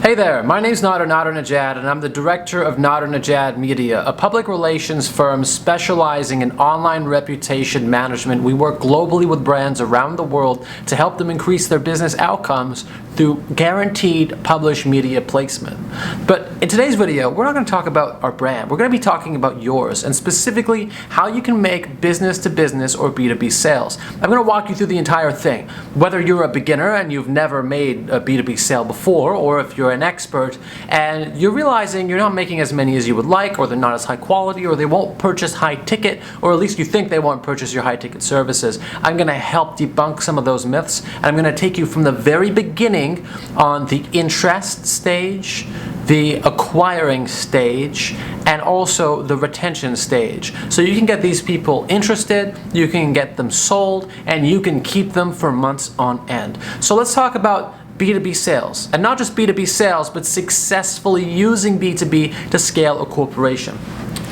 Hey there, my name's Nadernejad, and I'm the director of Nadernejad Media, a public relations firm specializing in online reputation management. We work globally with brands around the world to help them increase their business outcomes through guaranteed published media placement. But in today's video, we're not going to talk about our brand. We're going to be talking about yours, and specifically how you can make business-to-business or B2B sales. I'm going to walk you through the entire thing. Whether you're a beginner and you've never made a B2B sale before, or if you're an expert and you're realizing you're not making as many as you would like, or they're not as high quality, or they won't purchase high ticket, or at least you think they won't purchase your high ticket services. I'm going to help debunk some of those myths, and I'm going to take you from the very beginning on the interest stage, the acquiring stage, and also the retention stage. So you can get these people interested, you can get them sold, and you can keep them for months on end. So let's talk about B2B sales, and not just B2B sales, but successfully using B2B to scale a corporation.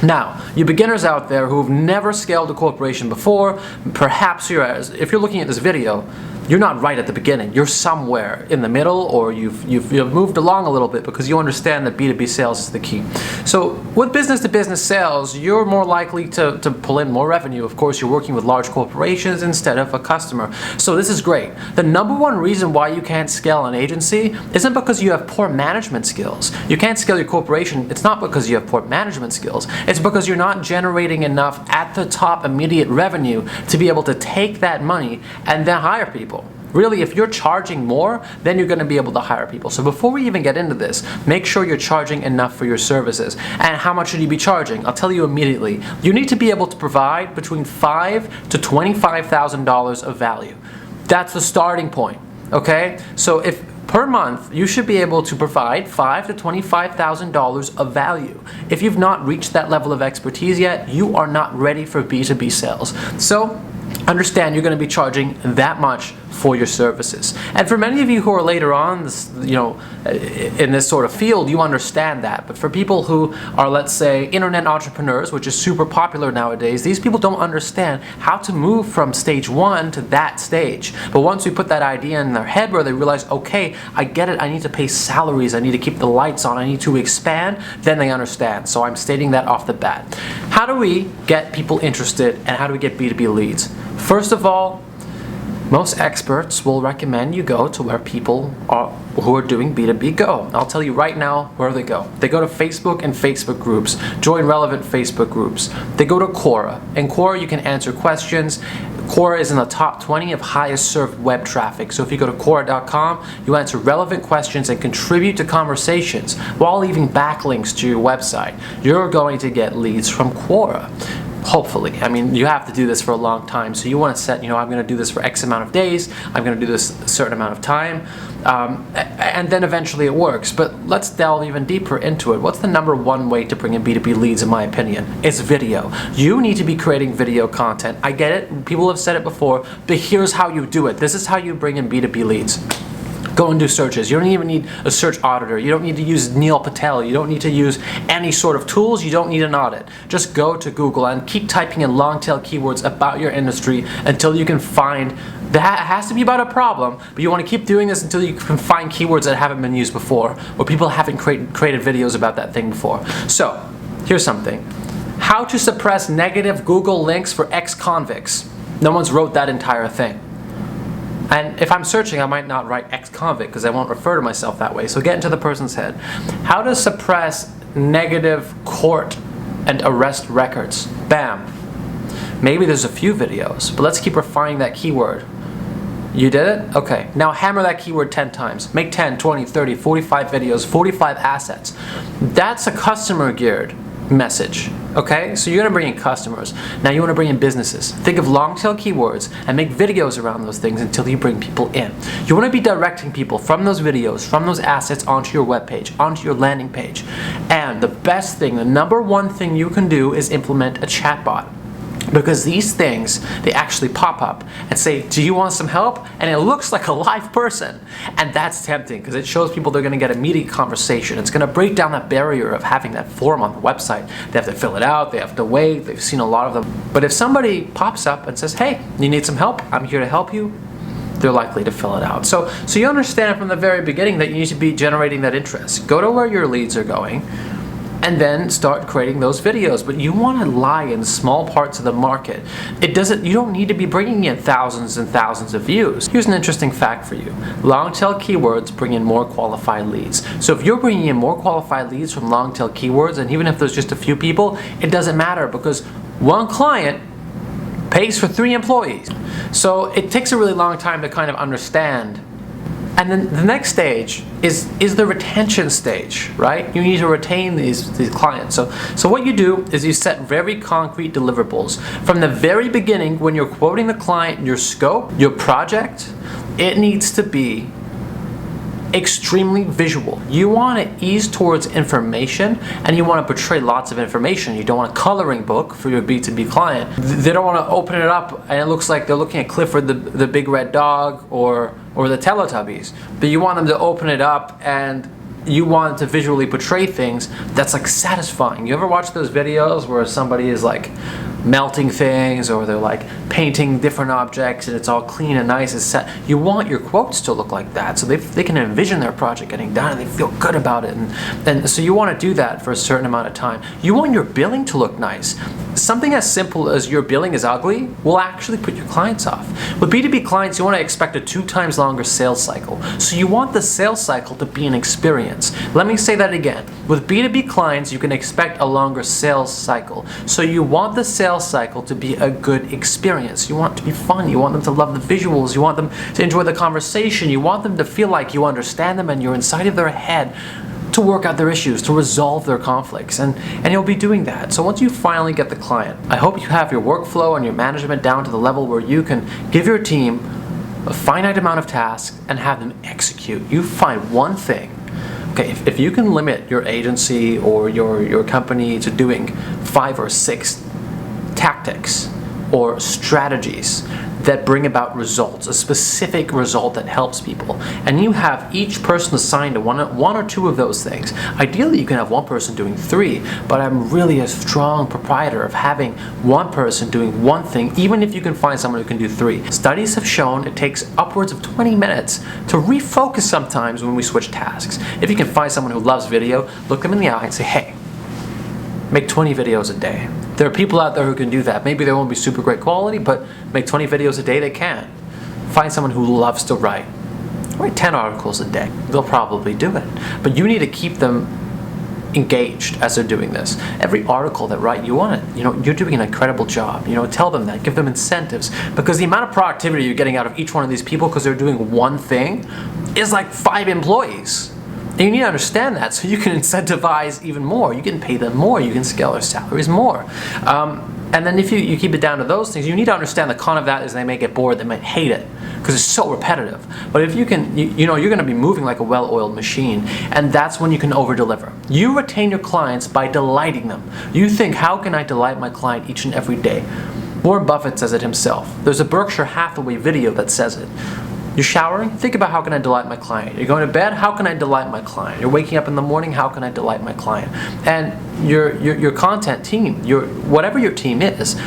Now, you beginners out there who've never scaled a corporation before, perhaps if you're looking at this video, you're not right at the beginning. You're somewhere in the middle, or you've moved along a little bit because you understand that B2B sales is the key. So with business-to-business sales, you're more likely to pull in more revenue. Of course, you're working with large corporations instead of a customer. So this is great. The number one reason why you can't scale an agency isn't because you have poor management skills. You can't scale your corporation. It's not because you have poor management skills. It's because you're not generating enough at the top immediate revenue to be able to take that money and then hire people. Really, if you're charging more, then you're going to be able to hire people. So before we even get into this, make sure you're charging enough for your services. And how much should you be charging? I'll tell you immediately. You need to be able to provide between $5,000 to $25,000 of value. That's the starting point, okay? So if per month, you should be able to provide $5,000 to $25,000 of value. If you've not reached that level of expertise yet, you are not ready for B2B sales. So understand you're going to be charging that much for your services. And for many of you who are later on, in this sort of field, you understand that. But for people who are, let's say, internet entrepreneurs, which is super popular nowadays, these people don't understand how to move from stage one to that stage. But once we put that idea in their head where they realize, okay, I get it, I need to pay salaries, I need to keep the lights on, I need to expand, then they understand. So I'm stating that off the bat. How do we get people interested, and how do we get B2B leads? First of all, most experts will recommend you go to where people who are doing B2B go. I'll tell you right now where they go. They go to Facebook and Facebook groups, join relevant Facebook groups. They go to Quora. In Quora, you can answer questions. Quora is in the top 20 of highest served web traffic. So if you go to Quora.com, you answer relevant questions and contribute to conversations while leaving backlinks to your website. You're going to get leads from Quora. Hopefully. I mean, you have to do this for a long time, so you want to set, I'm going to do this for X amount of days, I'm going to do this a certain amount of time, and then eventually it works. But let's delve even deeper into it. What's the number one way to bring in B2B leads, in my opinion? It's video. You need to be creating video content. I get it, people have said it before, but here's how you do it. This is how you bring in B2B leads. Go and do searches. You don't even need a search auditor. You don't need to use Neil Patel. You don't need to use any sort of tools. You don't need an audit. Just go to Google and keep typing in long tail keywords about your industry until you can find, that has to be about a problem, but you want to keep doing this until you can find keywords that haven't been used before, or people haven't created videos about that thing before. So, here's something. How to suppress negative Google links for ex-convicts. No one's wrote that entire thing. And if I'm searching, I might not write ex-convict because I won't refer to myself that way. So get into the person's head. How to suppress negative court and arrest records. Bam. Maybe there's a few videos, but let's keep refining that keyword. You did it? Okay. Now hammer that keyword 10 times. Make 10, 20, 30, 45 videos, 45 assets. That's a customer geared message. Okay, so you're going to bring in customers. Now you want to bring in businesses. Think of long tail keywords and make videos around those things until you bring people in. You want to be directing people from those videos, from those assets onto your webpage, onto your landing page. And the best thing, the number one thing you can do is implement a chatbot. Because these things, they actually pop up and say, do you want some help? And it looks like a live person. And that's tempting because it shows people they're going to get immediate conversation. It's going to break down that barrier of having that form on the website. They have to fill it out, they have to wait, they've seen a lot of them. But if somebody pops up and says, hey, you need some help? I'm here to help you. they're likely to fill it out. So you understand from the very beginning that you need to be generating that interest. Go to where your leads are going, and then start creating those videos. But you want to lie in small parts of the market. You don't need to be bringing in thousands and thousands of views. Here's an interesting fact for you. Long tail keywords bring in more qualified leads. So if you're bringing in more qualified leads from long tail keywords, and even if there's just a few people, it doesn't matter, because one client pays for 3 employees. So it takes a really long time to kind of understand. And then the next stage is the retention stage, right? You need to retain these clients. So what you do is you set very concrete deliverables. From the very beginning, when you're quoting the client, your scope, your project, it needs to be extremely visual. You want to ease towards information, and you want to portray lots of information. You don't want a coloring book for your B2B client. They don't want to open it up and it looks like they're looking at Clifford the Big Red Dog or the Teletubbies. But you want them to open it up and you want to visually portray things that's like satisfying. You ever watch those videos where somebody is like melting things, or they're like painting different objects and it's all clean and nice and set? You want your quotes to look like that, so they can envision their project getting done and they feel good about it. And so you want to do that for a certain amount of time. You want your billing to look nice. Something as simple as your billing is ugly will actually put your clients off. With B2B clients, you want to expect a 2 times longer sales cycle. So you want the sales cycle to be an experience. Let me say that again. With B2B clients, you can expect a longer sales cycle. So you want the sales cycle to be a good experience. You want it to be fun. You want them to love the visuals. You want them to enjoy the conversation. You want them to feel like you understand them and you're inside of their head to work out their issues, to resolve their conflicts, and you'll be doing that. So once you finally get the client, I hope you have your workflow and your management down to the level where you can give your team a finite amount of tasks and have them execute. You find one thing. Okay, if you can limit your agency or your company to doing 5 or 6 tactics or strategies that bring about results, a specific result that helps people, and you have each person assigned to one or 2 of those things. Ideally, you can have one person doing 3, but I'm really a strong proprietor of having one person doing one thing, even if you can find someone who can do 3. Studies have shown it takes upwards of 20 minutes to refocus sometimes when we switch tasks. If you can find someone who loves video, look them in the eye and say, hey, make 20 videos a day. There are people out there who can do that. Maybe they won't be super great quality, but make 20 videos a day, they can. Find someone who loves to write. Write 10 articles a day. They'll probably do it. But you need to keep them engaged as they're doing this. Every article that write, you're doing an incredible job. Tell them that, give them incentives, because the amount of productivity you're getting out of each one of these people because they're doing one thing is like 5 employees. And you need to understand that so you can incentivize even more. You can pay them more. You can scale their salaries more. And then if you keep it down to those things, you need to understand the con of that is they may get bored, they might hate it because it's so repetitive. But if you can, you're going to be moving like a well-oiled machine, and that's when you can over-deliver. You retain your clients by delighting them. You think, how can I delight my client each and every day? Warren Buffett says it himself. There's a Berkshire Hathaway video that says it. You're showering? Think about, how can I delight my client? You're going to bed? How can I delight my client? You're waking up in the morning? How can I delight my client? And your content team, whatever your team is,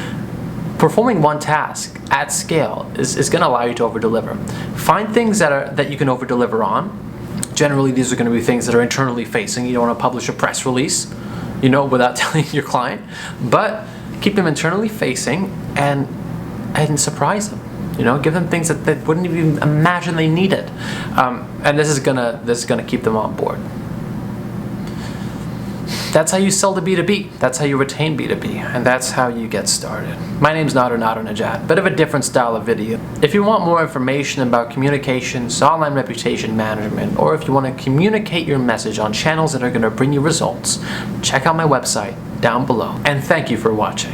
performing one task at scale is going to allow you to over-deliver. Find things that you can over-deliver on. Generally, these are going to be things that are internally facing. You don't want to publish a press release, without telling your client. But keep them internally facing and surprise them. Give them things that they wouldn't even imagine they needed, and this is gonna keep them on board. That's how you sell to B2B. That's how you retain B2B, and that's how you get started. My name's Nadernejad. Bit of a different style of video. If you want more information about communications, online reputation management, or if you want to communicate your message on channels that are going to bring you results, check out my website down below. And thank you for watching.